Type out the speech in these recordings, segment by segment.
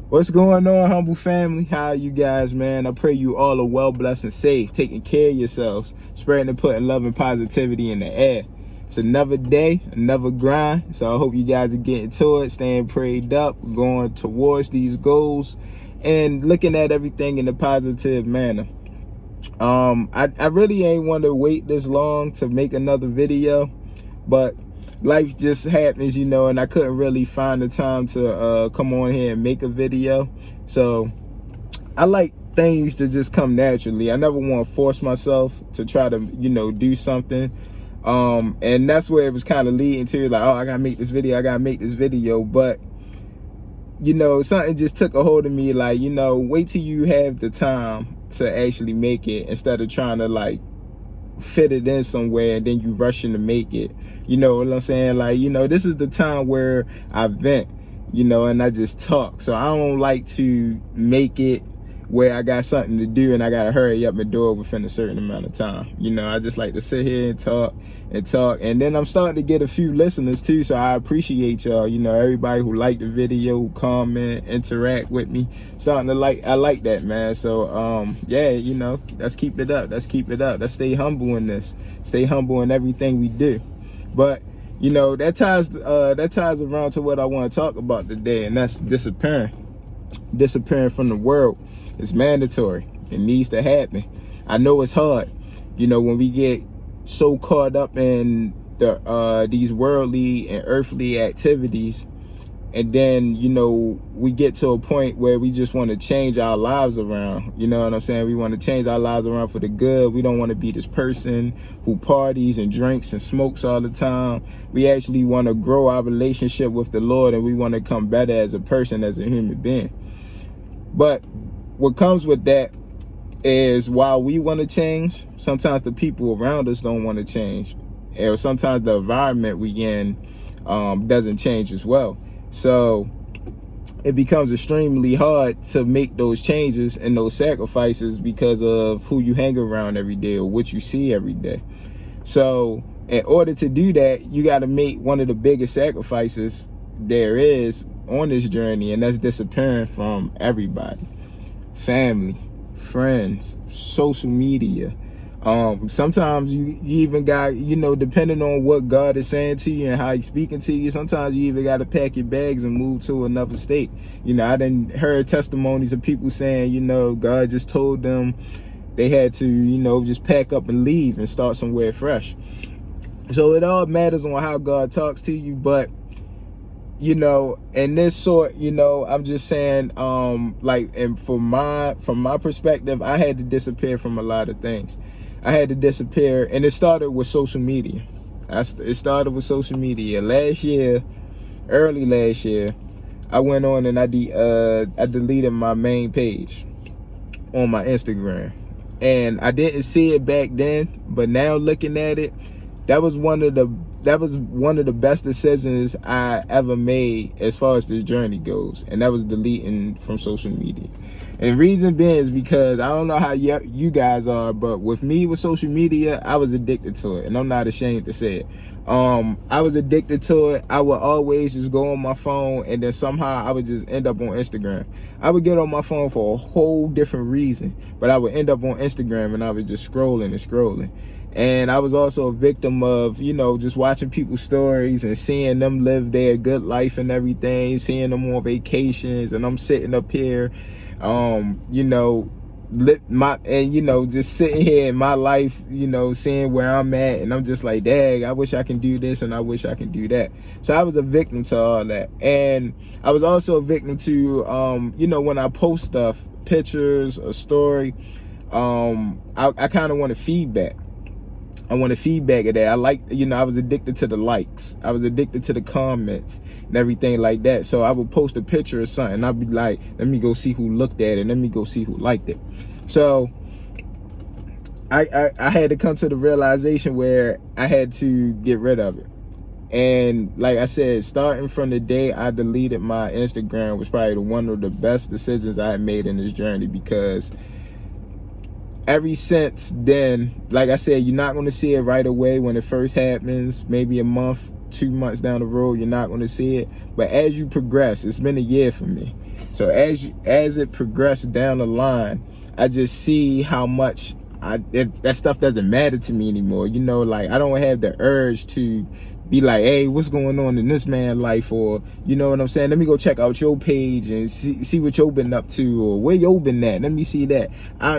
What's going on, humble family? How are you guys, man? I pray you all are well, blessed, and safe, taking care of yourselves, spreading and putting love and positivity in the air. It's another day, another grind. So I hope you guys are getting to it, staying prayed up, going towards these goals, and looking at everything in a positive manner. I really ain't want to wait this long to make another video, but life just happens, and I couldn't really find the time to come on here and make a video. So I like things to just come naturally. I never want to force myself to try to do something, and that's where it was kind of leading to, like, oh, I gotta make this video. But something just took a hold of me, like, wait till you have the time to actually make it, instead of trying to like fit it in somewhere and then you rushing to make it. You know what I'm saying? Like, this is the time where I vent, and I just talk. So I don't like to make it where I got something to do and I gotta hurry up and do it within a certain amount of time. I just like to sit here and talk, and then I'm starting to get a few listeners too, so I appreciate y'all. Everybody who liked the video, who comment, interact with me, starting to I like that, man. So yeah, let's keep it up. Let's stay humble in this, stay humble in everything we do. But that ties around to what I want to talk about today, and that's disappearing from the world. It's mandatory. It needs to happen. I know it's hard, when we get so caught up in these worldly and earthly activities, and then we get to a point where we just want to change our lives around. You know what I'm saying? We want to change our lives around for the good. We don't want to be this person who parties and drinks and smokes all the time. We actually want to grow our relationship with the Lord, and we want to come better as a person, as a human being. But what comes with that is, while we want to change, sometimes the people around us don't want to change, or sometimes the environment we in doesn't change as well. So it becomes extremely hard to make those changes and those sacrifices because of who you hang around every day or what you see every day. So in order to do that, you got to make one of the biggest sacrifices there is on this journey, and that's disappearing from everybody. Family, friends, social media. Sometimes you even got, depending on what God is saying to you and how he's speaking to you, sometimes you even got to pack your bags and move to another state. I done heard testimonies of people saying, God just told them they had to, just pack up and leave and start somewhere fresh. So it all matters on how God talks to you. But in this sort, I'm just saying, and from my perspective, I had to disappear from a lot of things. I had to disappear, and it started with social media. It started with social media. Early last year, I went on and I deleted my main page on my Instagram. And I didn't see it back then, but now looking at it, that was one of the best decisions I ever made as far as this journey goes, and that was deleting from social media. And reason being is because I don't know how you guys are, but with me, with social media, I was addicted to it, and I'm not ashamed to say it. I was addicted to it. I would always just go on my phone, and then somehow I would just end up on Instagram. I would get on my phone for a whole different reason, but I would end up on Instagram, and I was just scrolling and scrolling. And I was also a victim of, just watching people's stories and seeing them live their good life and everything, seeing them on vacations, and I'm sitting up here, just sitting here in my life, seeing where I'm at, and I'm just like, dang, I wish I can do this and I wish I can do that. So I was a victim to all that. And I was also a victim to, when I post stuff, pictures, a story, I kind of want feedback. I wanted feedback of that. I was addicted to the likes. I was addicted to the comments and everything like that. So I would post a picture or something. I'd be like, let me go see who looked at it. Let me go see who liked it. So I had to come to the realization where I had to get rid of it. And like I said, starting from the day I deleted my Instagram was probably one of the best decisions I had made in this journey, because ever since then, like I said, you're not going to see it right away when it first happens, maybe a month, 2 months down the road, you're not going to see it. But as you progress, it's been a year for me. So as it progressed down the line, I just see how much that stuff doesn't matter to me anymore. You know, like I don't have the urge to be like, hey, what's going on in this man's life? Or, you know what I'm saying? Let me go check out your page and see what you been up to, or where you been at. Let me see that.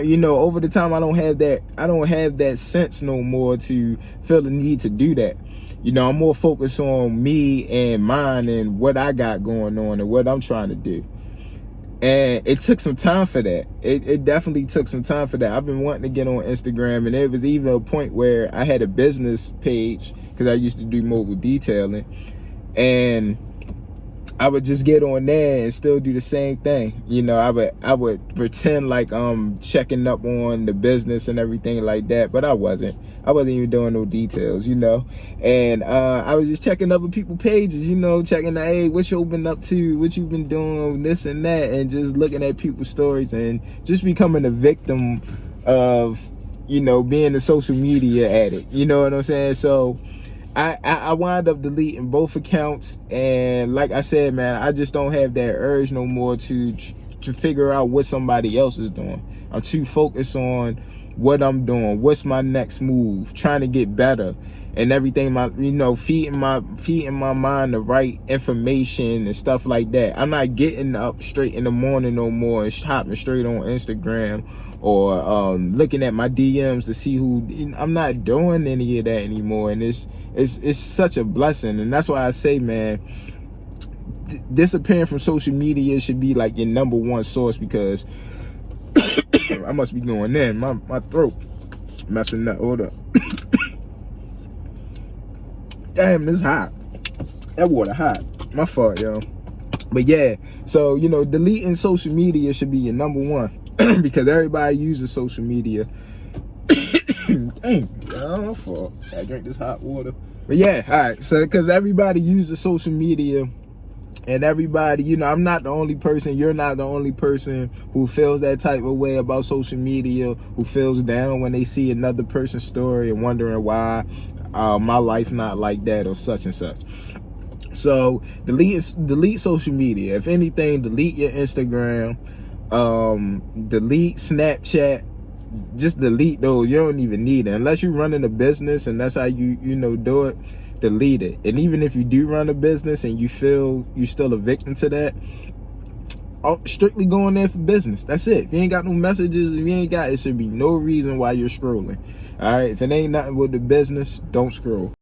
You know, over the time, I don't have that sense no more to feel the need to do that. You know, I'm more focused on me and mine and what I got going on and what I'm trying to do. And it took some time for that. It definitely took some time for that. I've been wanting to get on Instagram, and there was even a point where I had a business page because I used to do mobile detailing, and I would just get on there and still do the same thing. You know, I would pretend like I'm checking up on the business and everything like that, but I wasn't even doing no details, you know. And I was just checking other people's pages, you know, checking the, hey, what you been up to, what you been doing, this and that, and just looking at people's stories and just becoming a victim of, you know, being a social media addict. You know what I'm saying? So I wound up deleting both accounts, and like I said, man, I just don't have that urge no more to figure out what somebody else is doing. I'm too focused on what I'm doing, what's my next move, trying to get better and everything. Feeding my mind the right information and stuff like that. I'm not getting up straight in the morning no more and hopping straight on Instagram or looking at my DMs to see who. I'm not doing any of that anymore, and it's such a blessing. And that's why I say, man, disappearing from social media should be like your number one source, because I must be going in. My throat messing up. Hold up. Damn, this hot. That water hot. My fault, yo. But yeah, so, you know, deleting social media should be your number one because everybody uses social media. Dang, my fault. I drink this hot water. But yeah, all right. So, because everybody uses social media. And everybody, you know, I'm not the only person, you're not the only person who feels that type of way about social media, who feels down when they see another person's story and wondering why my life not like that or such and such. So delete social media. If anything, delete your Instagram, delete Snapchat. Just delete those. You don't even need it unless you're running a business and that's how you do it. Delete it. And even if you do run a business and you feel you're still a victim to that, strictly go in there for business. That's it. If you ain't got no messages, if you ain't got, it should be no reason why you're scrolling. All right, if it ain't nothing with the business, don't scroll.